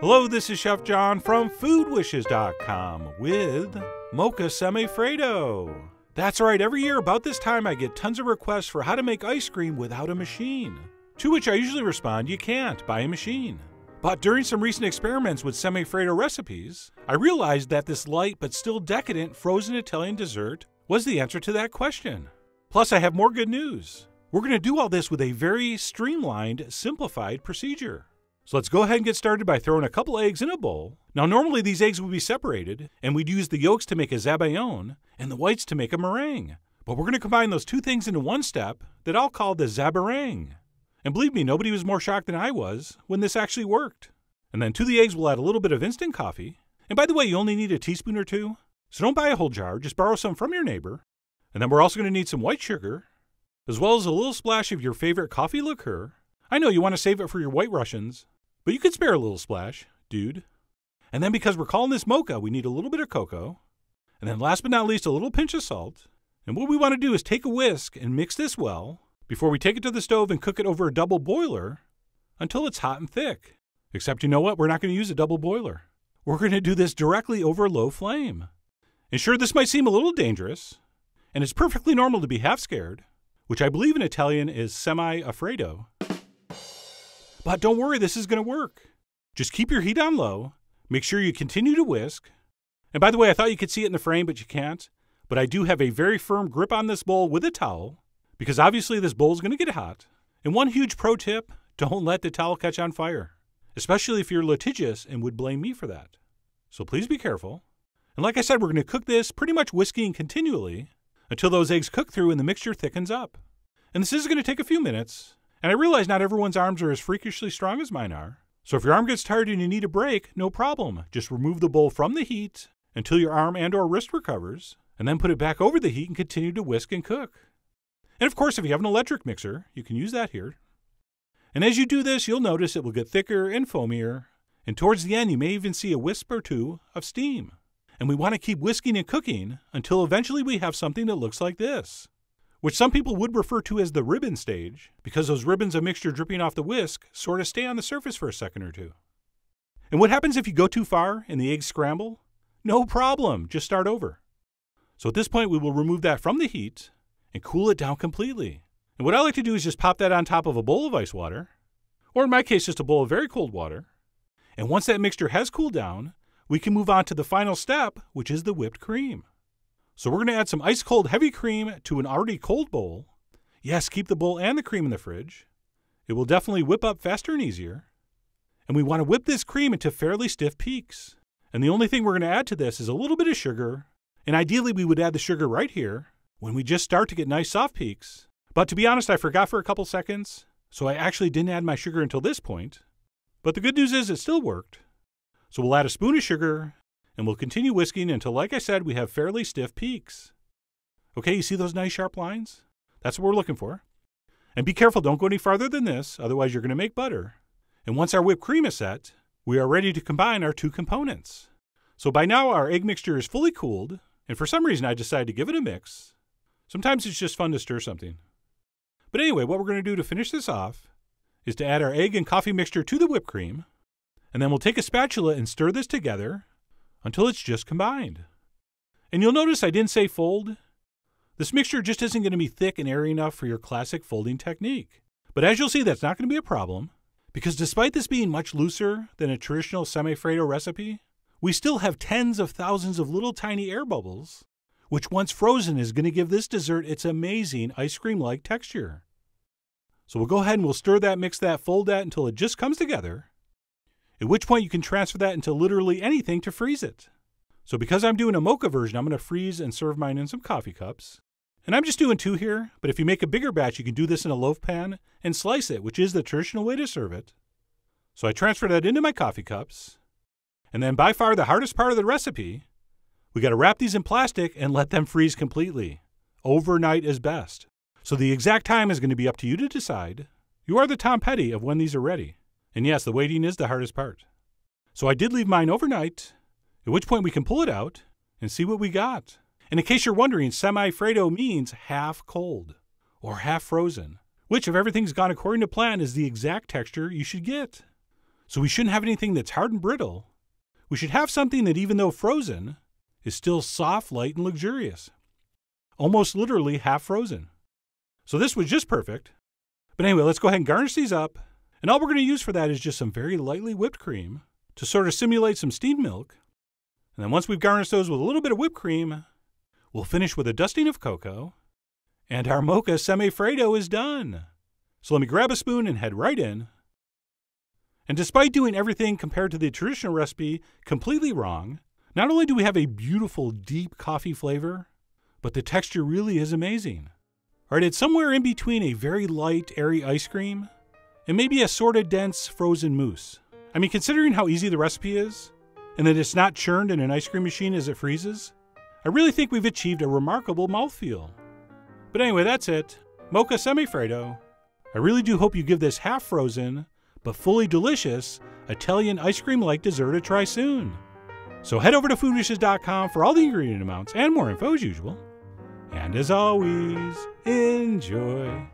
Hello, this is Chef John from foodwishes.com with Mocha Semifreddo. That's right, every year about this time I get tons of requests for how to make ice cream without a machine. To which I usually respond, you can't buy a machine. But during some recent experiments with Semifreddo recipes, I realized that this light but still decadent frozen Italian dessert was the answer to that question. Plus, I have more good news. We're going to do all this with a very streamlined, simplified procedure. So let's go ahead and get started by throwing a couple eggs in a bowl. Now normally these eggs would be separated, and we'd use the yolks to make a zabayon and the whites to make a meringue. But we're going to combine those two things into one step that I'll call the zabarang. And believe me, nobody was more shocked than I was when this actually worked. And then to the eggs we'll add a little bit of instant coffee. And by the way, you only need a teaspoon or two, so don't buy a whole jar, just borrow some from your neighbor. And then we're also going to need some white sugar, as well as a little splash of your favorite coffee liqueur. I know you want to save it for your White Russians, but you could spare a little splash, dude. And then because we're calling this mocha, we need a little bit of cocoa. And then last but not least, a little pinch of salt. And what we want to do is take a whisk and mix this well before we take it to the stove and cook it over a double boiler until it's hot and thick. Except you know what? We're not going to use a double boiler. We're going to do this directly over a low flame. And sure, this might seem a little dangerous, and it's perfectly normal to be half scared, which I believe in Italian is semi-freddo. But don't worry, this is going to work. Just keep your heat on low, make sure you continue to whisk. And by the way, I thought you could see it in the frame, but you can't. But I do have a very firm grip on this bowl with a towel, because obviously this bowl is going to get hot. And one huge pro tip, don't let the towel catch on fire, especially if you're litigious and would blame me for that. So please be careful. And like I said, we're going to cook this pretty much whisking continually until those eggs cook through and the mixture thickens up. And this is going to take a few minutes. And I realize not everyone's arms are as freakishly strong as mine are. So if your arm gets tired and you need a break, no problem. Just remove the bowl from the heat until your arm and or wrist recovers, and then put it back over the heat and continue to whisk and cook. And of course, if you have an electric mixer, you can use that here. And as you do this, you'll notice it will get thicker and foamier. And towards the end, you may even see a wisp or two of steam. And we want to keep whisking and cooking until eventually we have something that looks like this, which some people would refer to as the ribbon stage, because those ribbons of mixture dripping off the whisk sort of stay on the surface for a second or two. And what happens if you go too far and the eggs scramble? No problem, just start over. So at this point, we will remove that from the heat and cool it down completely. And what I like to do is just pop that on top of a bowl of ice water, or in my case, just a bowl of very cold water. And once that mixture has cooled down, we can move on to the final step, which is the whipped cream. So we're going to add some ice cold heavy cream to an already cold bowl. Yes, keep the bowl and the cream in the fridge. It will definitely whip up faster and easier. And we want to whip this cream into fairly stiff peaks. And the only thing we're going to add to this is a little bit of sugar. And ideally we would add the sugar right here when we just start to get nice soft peaks. But to be honest, I forgot for a couple seconds, so I actually didn't add my sugar until this point. But the good news is it still worked. So we'll add a spoon of sugar, and we'll continue whisking until, like I said, we have fairly stiff peaks. Okay, you see those nice sharp lines? That's what we're looking for. And be careful, don't go any farther than this, otherwise you're going to make butter. And once our whipped cream is set, we are ready to combine our two components. So by now our egg mixture is fully cooled, and for some reason I decided to give it a mix. Sometimes it's just fun to stir something. But anyway, what we're going to do to finish this off is to add our egg and coffee mixture to the whipped cream, and then we'll take a spatula and stir this together until it's just combined. And you'll notice I didn't say fold. This mixture just isn't going to be thick and airy enough for your classic folding technique. But as you'll see, that's not going to be a problem, because despite this being much looser than a traditional Semifreddo recipe, we still have tens of thousands of little tiny air bubbles, which once frozen is going to give this dessert its amazing ice cream-like texture. So we'll go ahead and we'll stir that, mix that, fold that until it just comes together, at which point you can transfer that into literally anything to freeze it. So because I'm doing a mocha version, I'm going to freeze and serve mine in some coffee cups. And I'm just doing 2 here, but if you make a bigger batch, you can do this in a loaf pan and slice it, which is the traditional way to serve it. So I transfer that into my coffee cups. And then by far the hardest part of the recipe, we got to wrap these in plastic and let them freeze completely. Overnight is best. So the exact time is going to be up to you to decide. You are the Tom Petty of when these are ready. And yes, the waiting is the hardest part. So I did leave mine overnight, at which point we can pull it out and see what we got. And in case you're wondering, Semifreddo means half cold or half frozen, which if everything's gone according to plan is the exact texture you should get. So we shouldn't have anything that's hard and brittle. We should have something that, even though frozen, is still soft, light, and luxurious. Almost literally half frozen. So this was just perfect. But anyway, let's go ahead and garnish these up. And all we're going to use for that is just some very lightly whipped cream to sort of simulate some steamed milk. And then once we've garnished those with a little bit of whipped cream, we'll finish with a dusting of cocoa. And our Mocha Semifreddo is done. So let me grab a spoon and head right in. And despite doing everything compared to the traditional recipe completely wrong, not only do we have a beautiful deep coffee flavor, but the texture really is amazing. All right, it's somewhere in between a very light, airy ice cream and maybe a sort of dense frozen mousse. I mean, considering how easy the recipe is, and that it's not churned in an ice cream machine as it freezes, I really think we've achieved a remarkable mouthfeel. But anyway, that's it. Mocha Semifreddo. I really do hope you give this half-frozen, but fully delicious, Italian ice cream-like dessert a try soon. So head over to foodwishes.com for all the ingredient amounts and more info as usual. And as always, enjoy.